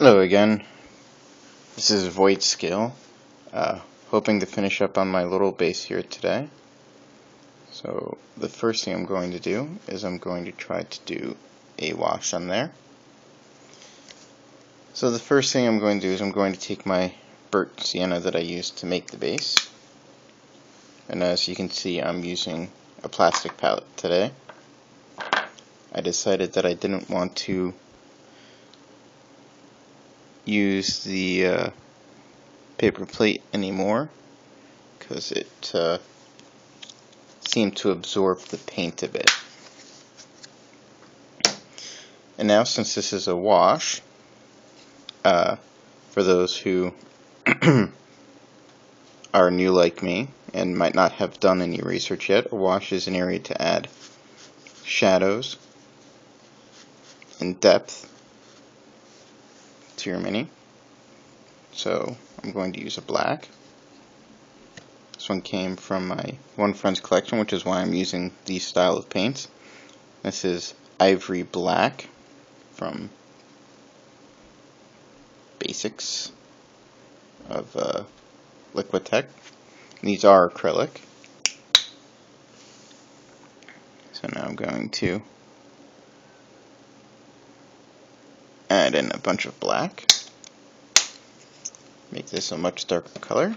Hello again, this is Void Scale, hoping to finish up on my little base here today. So the first thing I'm going to do is I'm going to try to do a wash on there. So the first thing I'm going to do is I'm going to take my burnt sienna that I used to make the base, and as you can see I'm using a plastic palette today. I decided that I didn't want to use the paper plate anymore because it seemed to absorb the paint a bit. And now, since this is a wash, for those who are new like me and might not have done any research yet, a wash is an area to add shadows and depth to your mini. So I'm going to use a black. This one came from my One Friend's collection, which is why I'm using these style of paints. This is Ivory Black from Basics of Liquitech. These are acrylic. So now I'm going to add in a bunch of black. Make this a much darker color.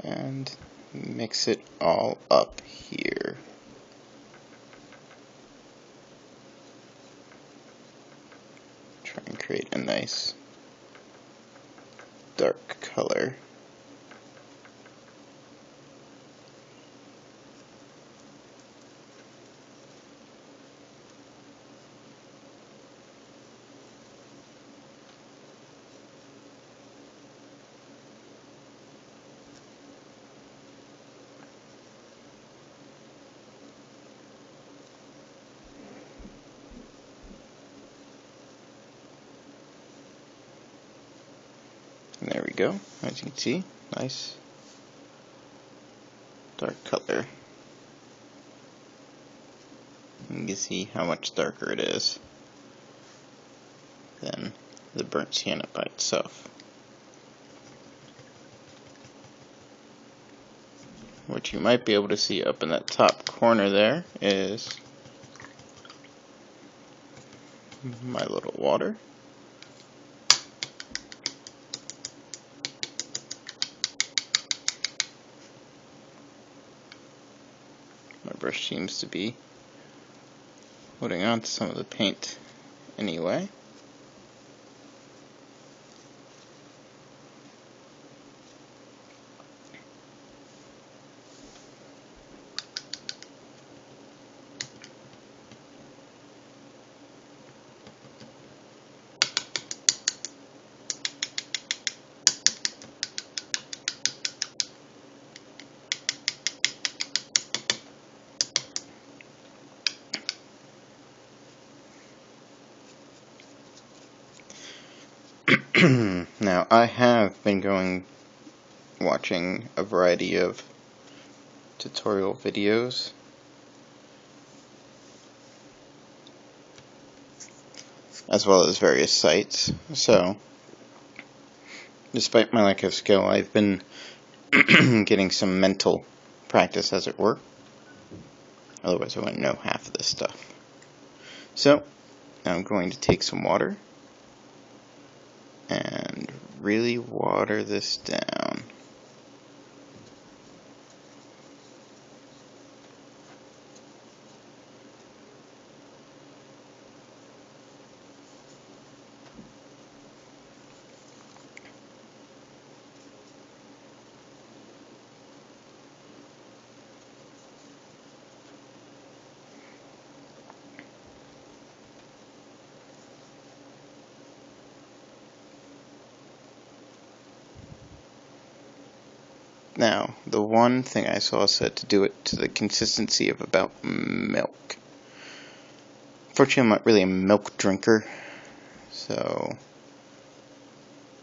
And mix it all up here. Try and create a nice dark color. And there we go. As you can see, nice dark color. You can see how much darker it is than the burnt sienna by itself. What you might be able to see up in that top corner there is my little water. My brush seems to be holding on to some of the paint anyway. Now, I have been watching a variety of tutorial videos as well as various sites, so despite my lack of skill, I've been getting some mental practice, as it were. Otherwise I wouldn't know half of this stuff. So, now I'm going to take some water and really water this down. Now, the one thing I saw said to do it to the consistency of about milk. Fortunately, I'm not really a milk drinker, so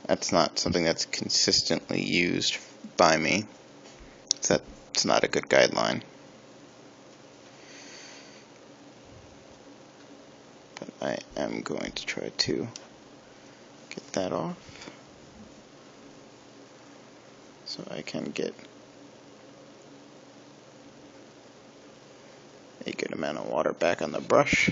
that's not something that's consistently used by me. So that's not a good guideline. I am going to try to get that off so I can get a good amount of water back on the brush.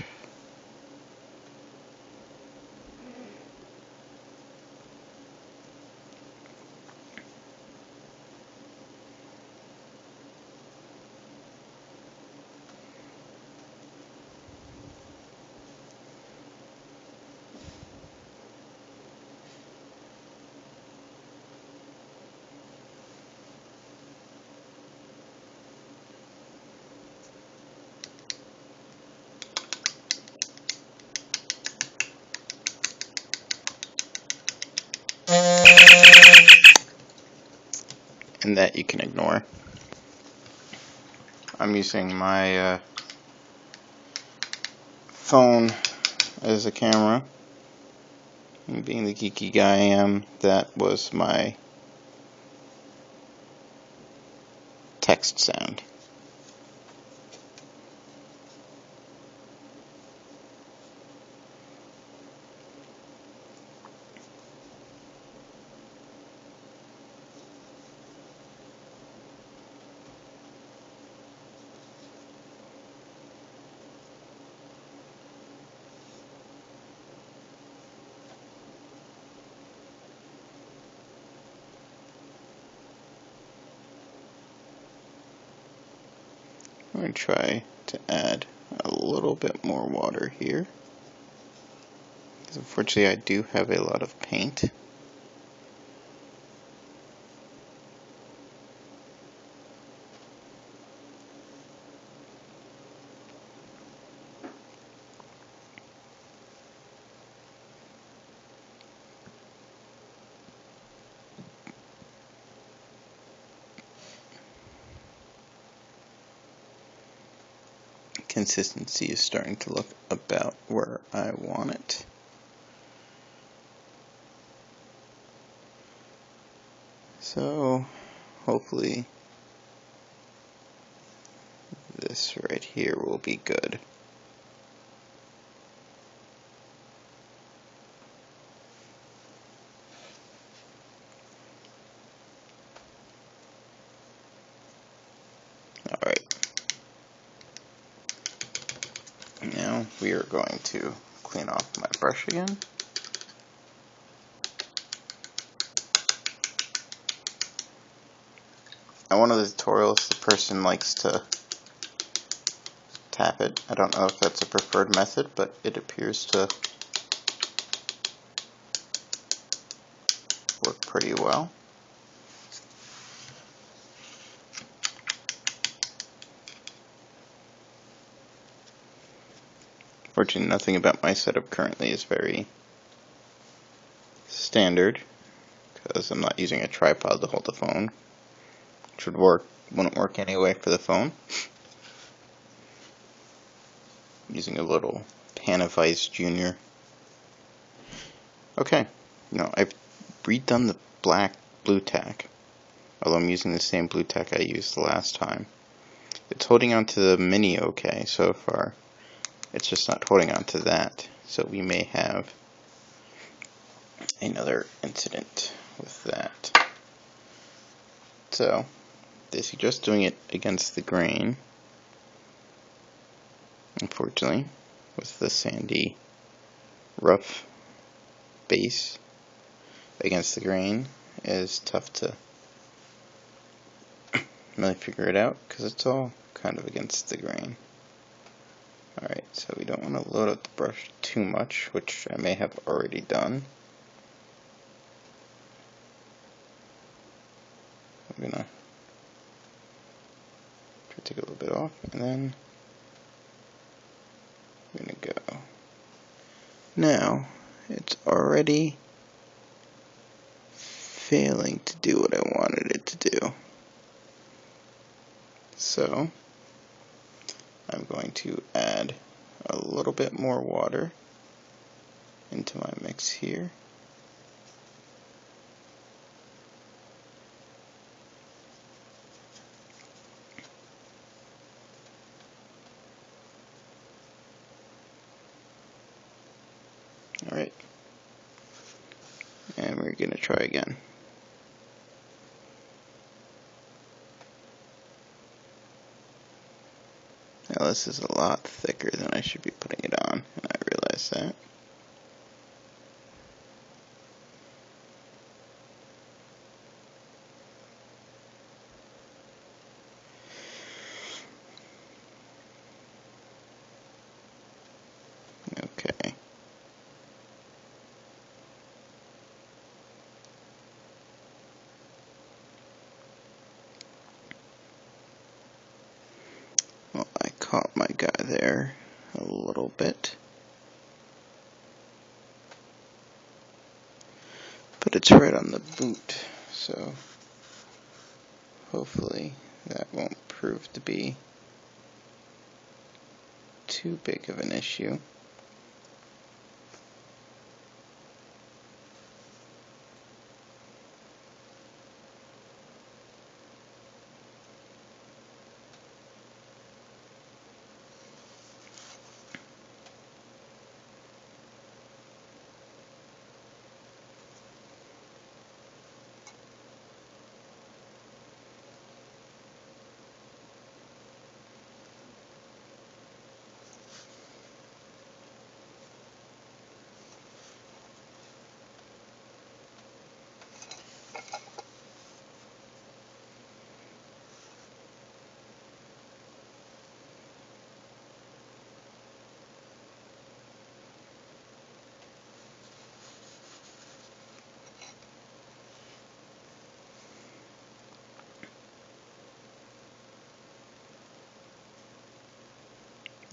And that you can ignore. I'm using my phone as a camera, and being the geeky guy I am, that was my text sound. I'm going to try to add a little bit more water here, because unfortunately I do have a lot of paint. Consistency is starting to look about where I want it. So hopefully this right here will be good. Alright. Now we are going to clean off my brush again. In one of the tutorials, the person likes to tap it. I don't know if that's a preferred method, but it appears to work pretty well. Fortunately, nothing about my setup currently is very standard, because I'm not using a tripod to hold the phone, which wouldn't work anyway for the phone. I'm using a little Panavice Junior. Okay, I've redone the black blue tack, although I'm using the same blue tack I used the last time. It's holding on to the mini okay so far. It's just not holding on to that, so we may have another incident with that. So they suggest doing it against the grain. Unfortunately, with the sandy, rough base against the grain is tough to really figure it out, because it's all kind of against the grain. Alright, so we don't want to load up the brush too much, which I may have already done. I'm going to try to take a little bit off, and then I'm going to go. Now, it's already failing to do what I wanted it to do. So, I'm going to add a little bit more water into my mix here. and we're going to try again. Now this is a lot thicker than I should be putting it on, and I realize that. Okay. Well, I caught my guy there a little bit. But it's right on the boot, so hopefully that won't prove to be too big of an issue.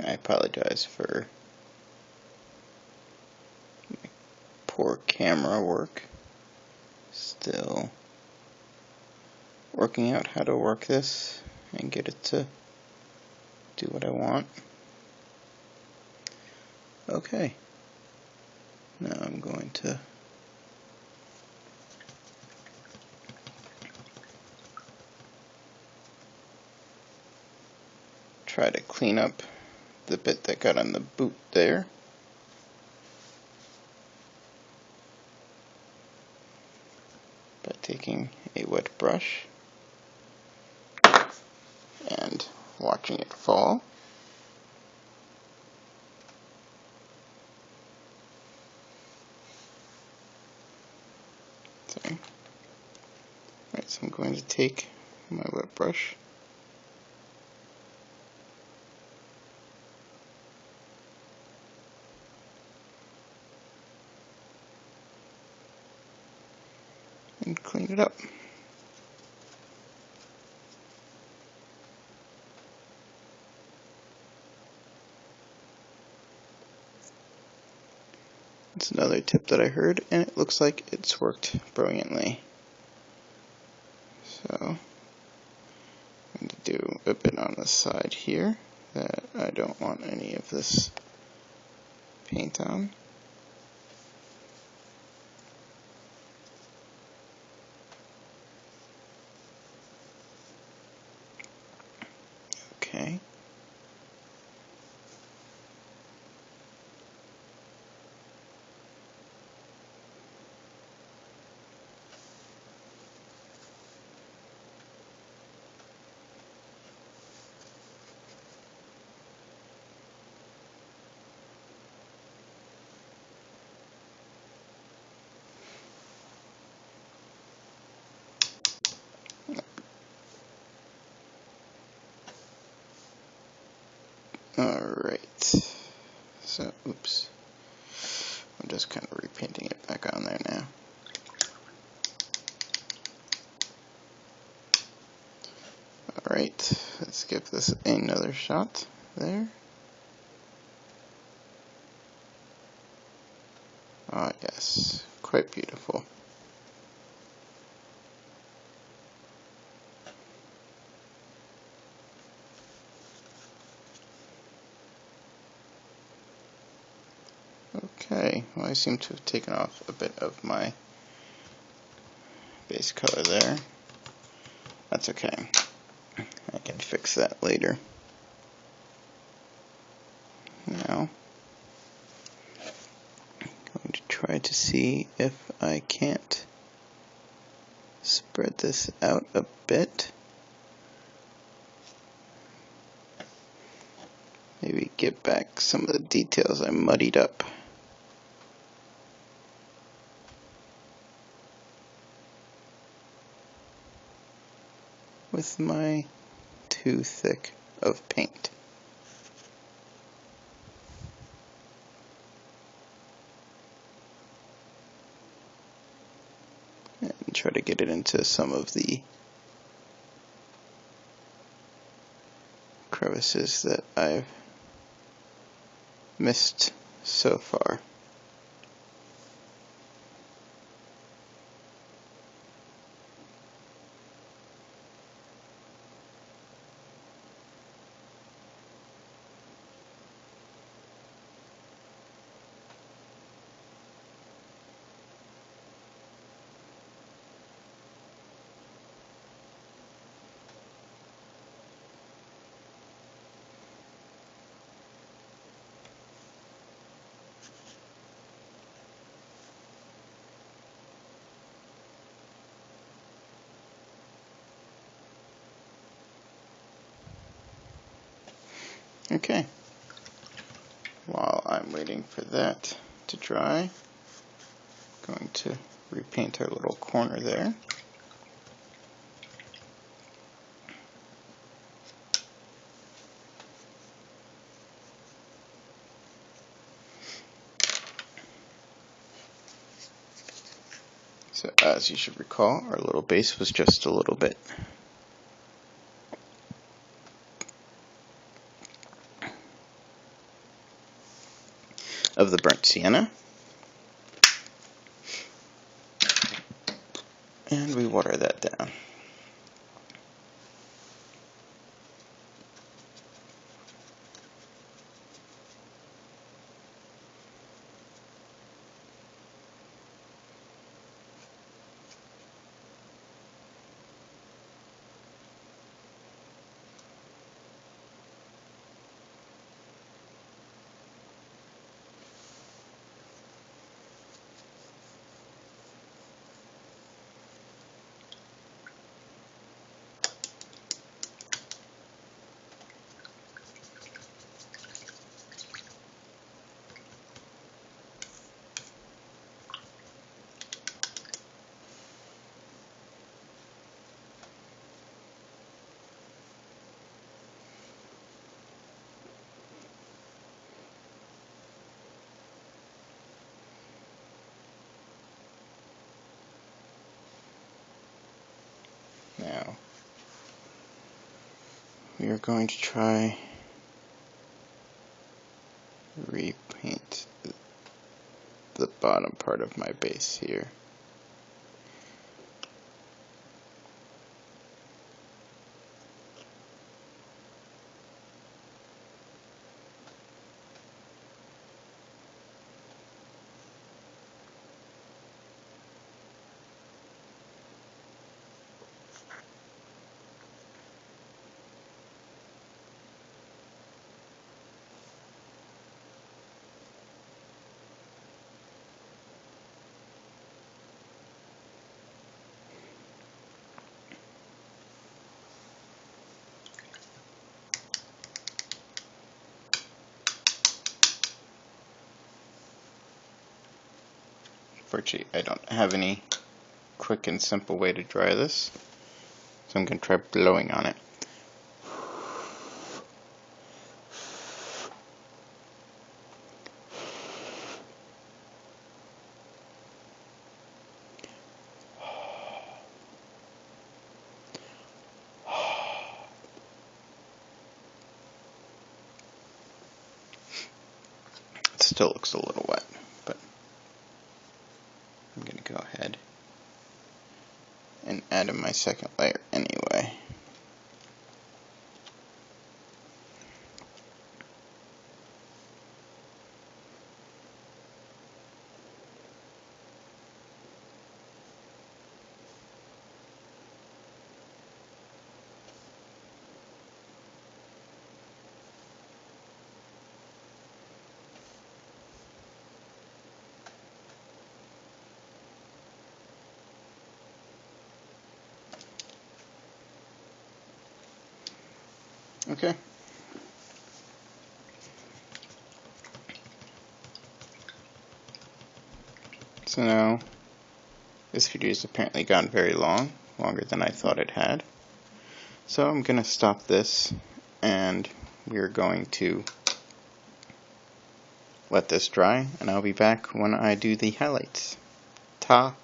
I apologize for my poor camera work. Still working out how to work this and get it to do what I want. Okay. Now I'm going to try to clean up the bit that got on the boot there. By taking a wet brush and watching it fall. Okay. Alright, so I'm going to take my wet brush and clean it up. It's another tip that I heard, and it looks like it's worked brilliantly. So I'm going to do a bit on the side here that I don't want any of this paint on. Okay. Alright, so, oops, I'm just kind of repainting it back on there now. Alright, let's give this another shot there. Ah, yes, quite beautiful. Okay, well, I seem to have taken off a bit of my base color there. That's okay. I can fix that later. Now, I'm going to try to see if I can't spread this out a bit. Maybe get back some of the details I muddied up. With my too thick of paint. And try to get it into some of the crevices that I've missed so far. Okay, while I'm waiting for that to dry, I'm going to repaint our little corner there. So as you should recall, our little base was just a little bit of the burnt sienna. And we water that down. Now, we are going to try repaint the bottom part of my base here. Unfortunately, I don't have any quick and simple way to dry this, so I'm going to try blowing on it. It still looks a little wet, but I'm going to go ahead and add in my second layer anyway. Okay. So now, this video has apparently gone very long, longer than I thought it had. So I'm going to stop this, and we're going to let this dry, and I'll be back when I do the highlights. Ta!